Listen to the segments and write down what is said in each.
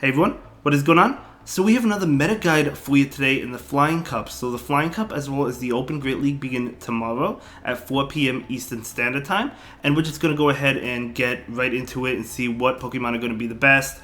Hey everyone, what is going on? So we have another meta guide for you today in the Flying Cup. So the Flying Cup as well as the Open Great League begin tomorrow at 4 p.m. Eastern Standard Time. And we're just going to go ahead and get right into it and see what Pokemon are going to be the best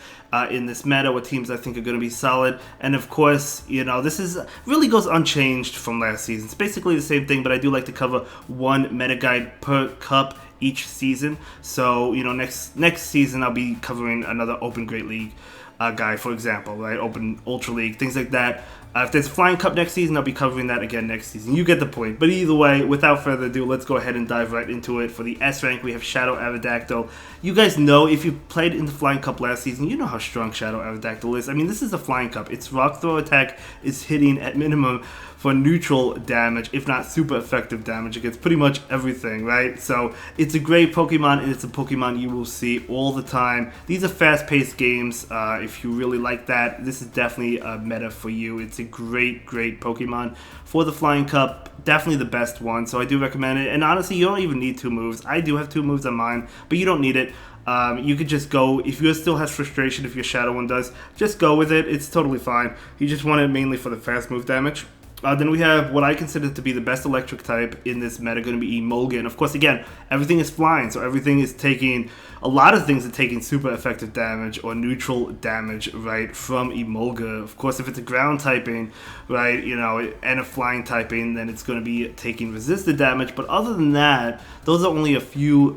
in this meta, what teams I think are going to be solid. And of course, you know, this is really goes unchanged from last season. It's basically the same thing, but I do like to cover one meta guide per cup each season. So, you know, next season I'll be covering another Open Great League guy, for example, right? Open Ultra League, things like that. If there's a Flying Cup next season, I'll be covering that again next season. You get the point. But either way, without further ado, let's go ahead and dive right into it. For the S rank, we have Shadow Aerodactyl. You guys know, if you played in the Flying Cup last season, you know how strong Shadow Aerodactyl is. I mean, this is the Flying Cup. Its Rock Throw attack is hitting at minimum for neutral damage, if not super effective damage against pretty much everything, right? So it's a great Pokemon, and it's a Pokemon you will see all the time. These are fast-paced games. If you really like that, this is definitely a meta for you. It's a great Pokemon for the Flying Cup. Definitely the best one, so I do recommend it. And honestly, you don't even need two moves. I do have two moves on mine, but you don't need it. You could just go, if yours still has frustration, if your Shadow one does, just go with it. It's totally fine. You just want it mainly for the fast move damage. Then we have what I consider to be the best electric type in this meta, going to be Mogan. Of course, again, everything is flying, so everything is taking, a lot of things are taking super effective damage or neutral damage, right, from Emolga. Of course, if it's a ground typing, right, you know, and a flying typing, then it's going to be taking resisted damage. But other than that, those are only a few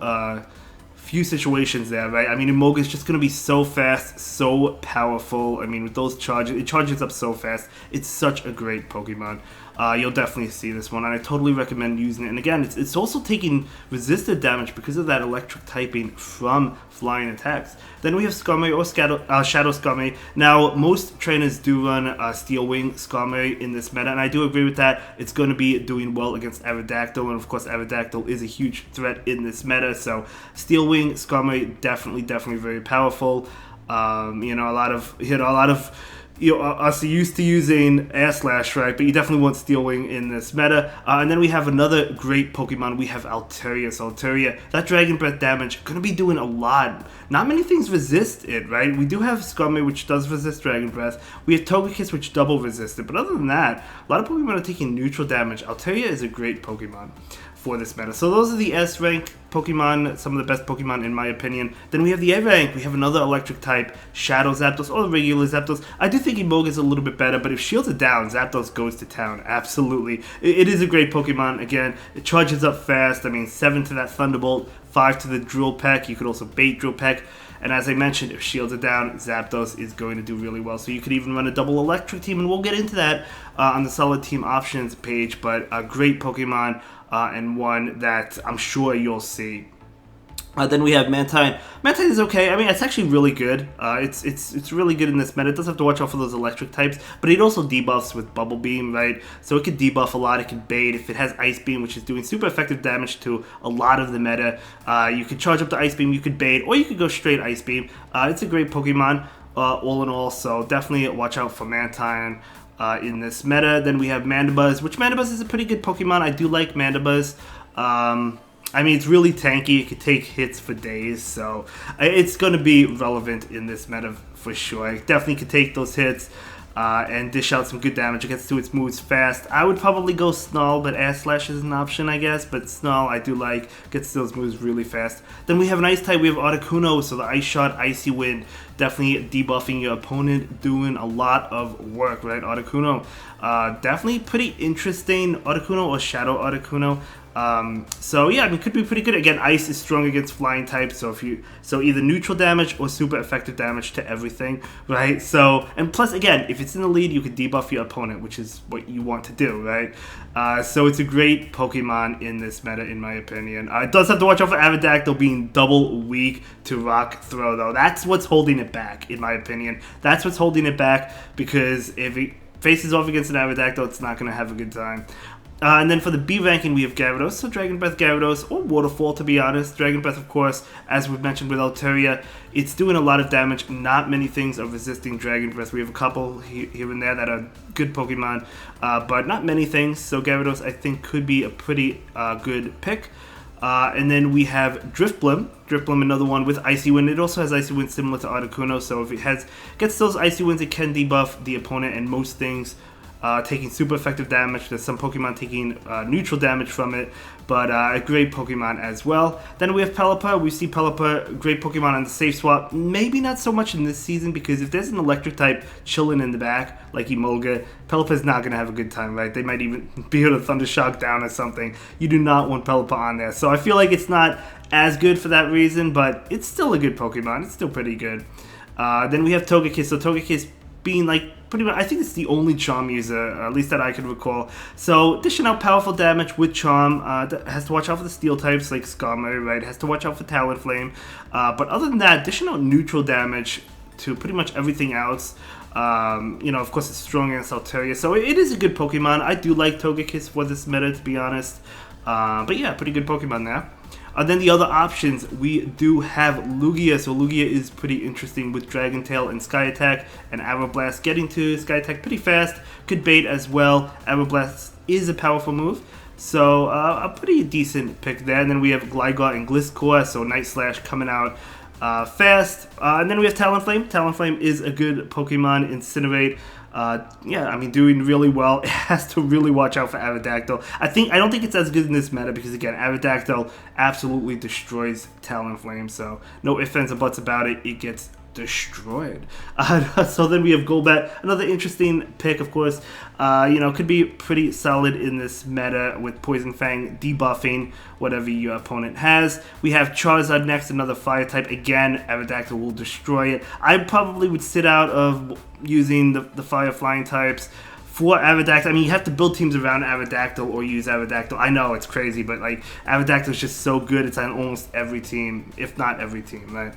situations there, right? I mean, Emolga is just going to be so fast, so powerful. I mean, with those charges, it charges up so fast. It's such a great Pokemon. You'll definitely see this one, and I totally recommend using it. And again, it's also taking resisted damage because of that electric typing from flying attacks. Then we have Skarmory or Shadow Skarmory. Now, most trainers do run Steel Wing Skarmory in this meta, and I do agree with that. It's going to be doing well against Aerodactyl, and of course, Aerodactyl is a huge threat in this meta. So, Steel Wing Skarmory definitely very powerful. You know, a lot of us are used to using Air Slash, right? But you definitely want Steel Wing in this meta. And then we have another great Pokemon. We have Altaria. So Altaria, that Dragon Breath damage, going to be doing a lot. Not many things resist it, right? We do have Skarmory, which does resist Dragon Breath. We have Togekiss, which double resist it. But other than that, a lot of Pokemon are taking neutral damage. Altaria is a great Pokemon for this meta. So those are the S rank Pokemon, some of the best Pokemon in my opinion. Then we have the A rank. We have another electric type, Shadow Zapdos or regular Zapdos. I do think Emolga is a little bit better, but if shields are down, Zapdos goes to town. Absolutely. It is a great Pokemon. Again, it charges up fast. I mean, 7 to that Thunderbolt, 5 to the Drill Peck. You could also bait Drill Peck. And as I mentioned, if shields are down, Zapdos is going to do really well. So you could even run a double electric team, and we'll get into that on the solid team options page. But a great Pokemon and one that I'm sure you'll see. Then we have Mantine. Mantine is okay. I mean, it's actually really good. It's really good in this meta. It does have to watch out for those electric types, but it also debuffs with Bubble Beam, right? So it could debuff a lot. It can bait. If it has Ice Beam, which is doing super effective damage to a lot of the meta, you could charge up the Ice Beam, you could bait, or you could go straight Ice Beam. It's a great Pokemon, all in all, so definitely watch out for Mantine in this meta. Then we have Mandibuzz, which Mandibuzz is a pretty good Pokemon. I do like Mandibuzz. I mean, it's really tanky. It could take hits for days, so it's going to be relevant in this meta for sure. It definitely could take those hits and dish out some good damage. It gets to its moves fast. I would probably go Snarl, but Air Slash is an option, I guess. But Snarl, I do like. Gets to those moves really fast. Then we have an Ice type. We have Articuno, so the Ice Shot, Icy Wind, definitely debuffing your opponent, doing a lot of work, right? Articuno, definitely pretty interesting. Articuno or Shadow Articuno. So yeah, I mean, could be pretty good. Again, Ice is strong against flying types, so either neutral damage or super effective damage to everything, right? So, and plus, again, if it's in the lead, you could debuff your opponent, which is what you want to do, right? So it's a great Pokemon in this meta, in my opinion. It does have to watch out for Aerodactyl being double weak to Rock Throw, though. That's what's holding it back, in my opinion. That's what's holding it back, because if it faces off against an Aerodactyl, it's not going to have a good time. And then for the B ranking, we have Gyarados, so Dragon Breath Gyarados, or Waterfall, to be honest. Dragon Breath, of course, as we've mentioned with Altaria, it's doing a lot of damage. Not many things are resisting Dragon Breath. We have a couple here and there that are good Pokemon, but not many things. So Gyarados, I think, could be a pretty good pick. And then we have Drifblim. Drifblim, another one with Icy Wind. It also has Icy Wind similar to Articuno, so if it gets those Icy Winds, it can debuff the opponent and most things. Taking super effective damage. There's some Pokemon taking neutral damage from it, but a great Pokemon as well. Then we have Pelipper. We see Pelipper, great Pokemon on the safe swap. Maybe not so much in this season because if there's an electric type chilling in the back, like Emolga, Pelipper's not going to have a good time, right? They might even be able to Thunder Shock down or something. You do not want Pelipper on there. So I feel like it's not as good for that reason, but it's still a good Pokemon. It's still pretty good. Then we have Togekiss. So Togekiss being like pretty much, I think it's the only Charm user, at least that I can recall. So dishing out powerful damage with Charm, has to watch out for the Steel types like Skarmory, right? Has to watch out for Talonflame. But other than that, dishing out neutral damage to pretty much everything else. Of course it's strong against Altaria, so it is a good Pokemon. I do like Togekiss for this meta, to be honest. But yeah, pretty good Pokemon there. Then the other options, we do have Lugia. So Lugia is pretty interesting with Dragon Tail and Sky Attack and Aeroblast. Getting to Sky Attack pretty fast, could bait as well. Aeroblast is a powerful move, so a pretty decent pick there. And then we have Gligar and Gliscor, so Night Slash coming out fast. And then we have Talonflame. Talonflame is a good Pokemon. Incinerate. Doing really well. It has to really watch out for Aerodactyl. I don't think it's as good in this meta because, again, Aerodactyl absolutely destroys Talonflame, so no ifs, ands, or buts about it. It gets destroyed. So then we have Golbat, another interesting pick, of course. Could be pretty solid in this meta with Poison Fang debuffing whatever your opponent has. We have Charizard next, another fire type. Again, Aerodactyl will destroy it. I probably would sit out of using the fire flying types for Aerodactyl. I mean, you have to build teams around Aerodactyl or use Aerodactyl. I know it's crazy, but like Aerodactyl is just so good. It's on almost every team, if not every team, right?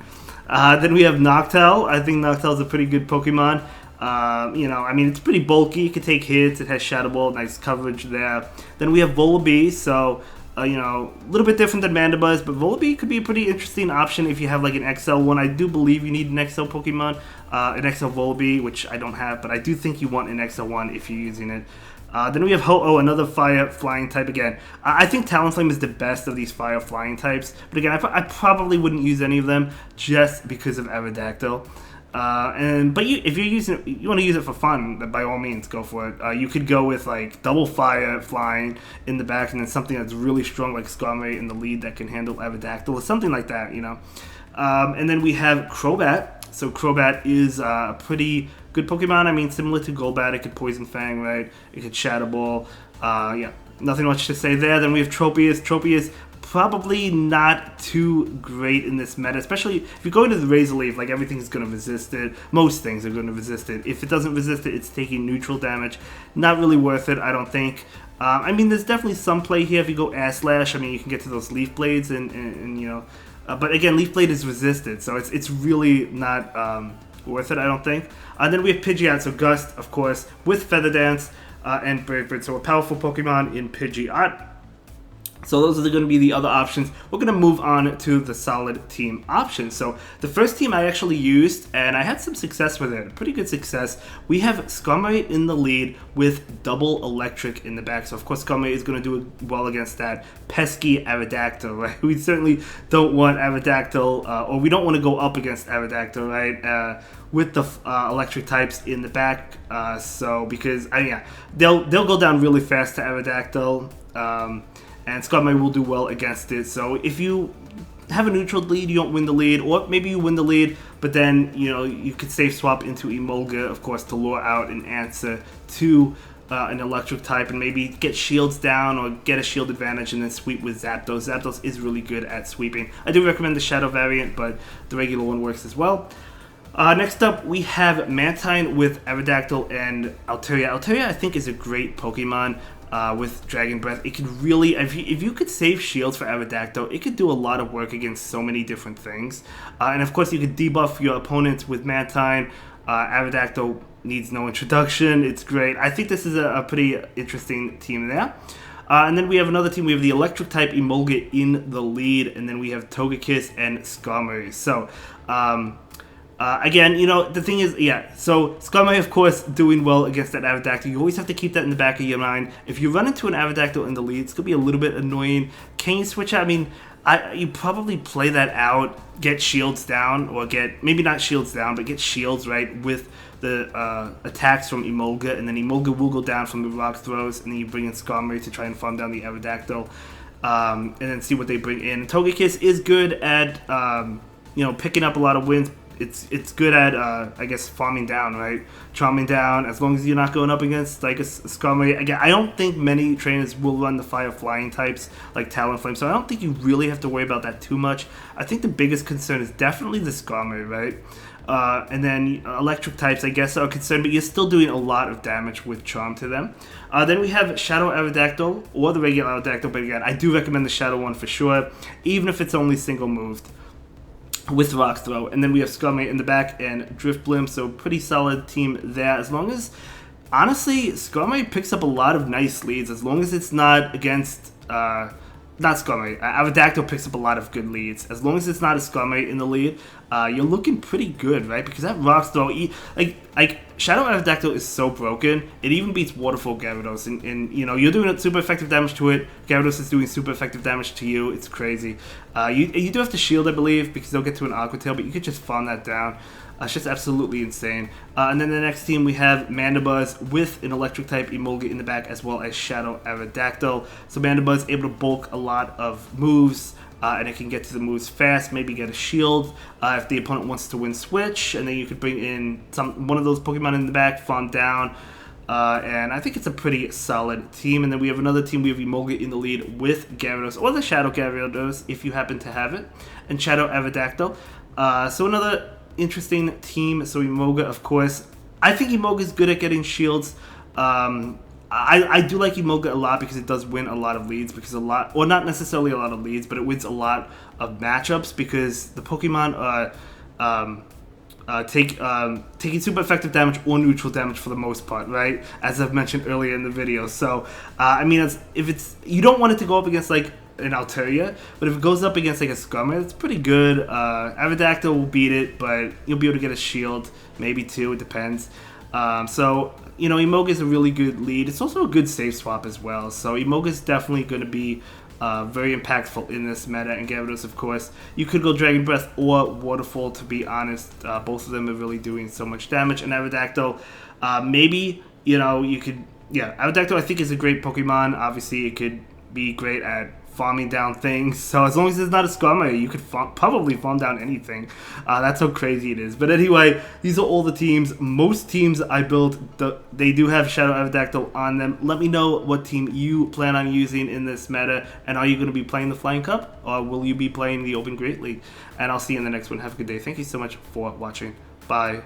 Then we have Noctel. I think Noctel's a pretty good Pokemon. It's pretty bulky. It can take hits. It has Shadow Ball, nice coverage there. Then we have Volibee. So, a little bit different than Mandibuzz, but Volibee could be a pretty interesting option if you have like an XL one. I do believe you need an XL Pokemon, an XL Volibee, which I don't have, but I do think you want an XL one if you're using it. Then we have Ho-Oh, another fire flying type again. I think Talonflame is the best of these fire flying types, but again, I probably wouldn't use any of them just because of Aerodactyl. If you want to use it for fun, then by all means go for it. You could go with like double fire flying in the back, and then something that's really strong like Skarmory in the lead that can handle Aerodactyl or something like that. And then we have Crowbat. So Crowbat is a pretty good Pokemon. I mean, similar to Golbat, it could Poison Fang, right? It could Shadow Ball. Nothing much to say there. Then we have Tropius. Tropius, probably not too great in this meta, especially if you go into the Razor Leaf, like everything's going to resist it. Most things are going to resist it. If it doesn't resist it, it's taking neutral damage. Not really worth it, I don't think. There's definitely some play here if you go Aslash. You can get to those Leaf Blades but again, Leaf Blade is resisted, so it's really not worth it, I don't think. Then we have Pidgeot, so Gust, of course, with Feather Dance and Brave Bird, so a powerful Pokemon in Pidgeot. So those are going to be the other options. We're going to move on to the solid team options. So the first team I actually used, and I had some success with it, pretty good success. We have Skarmory in the lead with double electric in the back. So of course Skarmory is going to do well against that pesky Aerodactyl, right? We certainly don't want Aerodactyl, or we don't want to go up against Aerodactyl, right? With the electric types in the back. Because they'll go down really fast to Aerodactyl. And Skarmory will do well against it. So if you have a neutral lead, you don't win the lead, or maybe you win the lead, but then you could safe swap into Emolga, of course, to lure out an answer to an electric type, and maybe get shields down or get a shield advantage, and then sweep with Zapdos. Zapdos is really good at sweeping. I do recommend the Shadow variant, but the regular one works as well. Next up, we have Mantine with Aerodactyl and Altaria. Altaria, I think, is a great Pokemon. With Dragon Breath, it could really, if you could save shields for Aerodactyl, it could do a lot of work against so many different things. And of course, you could debuff your opponents with Mantine. Aerodactyl needs no introduction. It's great. I think this is a pretty interesting team there. And then we have another team. We have the electric type Emolga in the lead, and then we have Togekiss and Skarmory. So, Again, you know, the thing is, yeah, so Skarmory, of course, doing well against that Aerodactyl. You always have to keep that in the back of your mind. If you run into an Aerodactyl in the lead, it's going to be a little bit annoying. Can you switch out? I mean, you probably play that out, get shields down, or get, maybe not shields down, but get shields, right, with the attacks from Emolga, and then Emolga will go down from the rock throws, and then you bring in Skarmory to try and farm down the Aerodactyl, and then see what they bring in. Togekiss is good at, you know, picking up a lot of wins. It's good at, I guess, farming down, right? Charming down, as long as you're not going up against, like, a Skarmory. Again, I don't think many trainers will run the fire flying types, like Talonflame, so I don't think you really have to worry about that too much. I think the biggest concern is definitely the Skarmory, right? And then electric types, I guess, are concerned, but you're still doing a lot of damage with Charm to them. Then we have Shadow Aerodactyl, or the regular Aerodactyl, but again, I do recommend the Shadow one for sure, even if it's only single moved with Rock Throw. And then we have Skarmory in the back and Drifblim, so pretty solid team there. As long as, honestly, Skarmory picks up a lot of nice leads, as long as it's not against, not Skarmory, Aerodactyl picks up a lot of good leads. As long as it's not a Skarmory in the lead, you're looking pretty good, right? Because that Rock Throw, like Shadow Aerodactyl is so broken, it even beats Waterfall Gyarados, and you know, you're doing super effective damage to it, Gyarados is doing super effective damage to you, it's crazy. You do have to shield, I believe, because they'll get to an Aqua Tail, but you could just farm that down. It's just absolutely insane. And then the next team, we have Mandibuzz with an electric type Emolga in the back, as well as Shadow Aerodactyl. So Mandibuzz able to bulk a lot of moves, and it can get to the moves fast, maybe get a shield if the opponent wants to win switch, and then you could bring in one of those Pokemon in the back, farm down, and I think it's a pretty solid team. And then we have another team, we have Emolga in the lead with Gyarados, or the Shadow Gyarados if you happen to have it, and Shadow Aerodactyl. So another interesting team. So Emolga, of course, I think Emolga is good at getting shields. I do like Emolga a lot because it does win a lot of leads, because well, not necessarily a lot of leads, but it wins a lot of matchups because the Pokemon are taking super effective damage or neutral damage for the most part, right? As I've mentioned earlier in the video. So I mean, you don't want it to go up against like an Altaria, but if it goes up against like a Skarmory, it's pretty good. Aerodactyl will beat it, but you'll be able to get a shield, maybe two, it depends. So, you know, Emolga is a really good lead. It's also a good save swap as well. So Emolga is definitely going to be very impactful in this meta. And Gyarados, of course, you could go Dragon Breath or Waterfall, to be honest. Both of them are really doing so much damage. And Aerodactyl, maybe, you know, you could, yeah, Aerodactyl I think is a great Pokemon. Obviously, it could be great at farming down things, so as long as it's not a Skarmory, you could probably farm down anything. That's how crazy it is. But anyway, these are all the teams. Most teams I built, they do have Shadow Aerodactyl on them. Let me know what team you plan on using in this meta, and are you going to be playing the Flying Cup, or will you be playing the Open Great League? And I'll see you in the next one. Have a good day. Thank you so much for watching. Bye.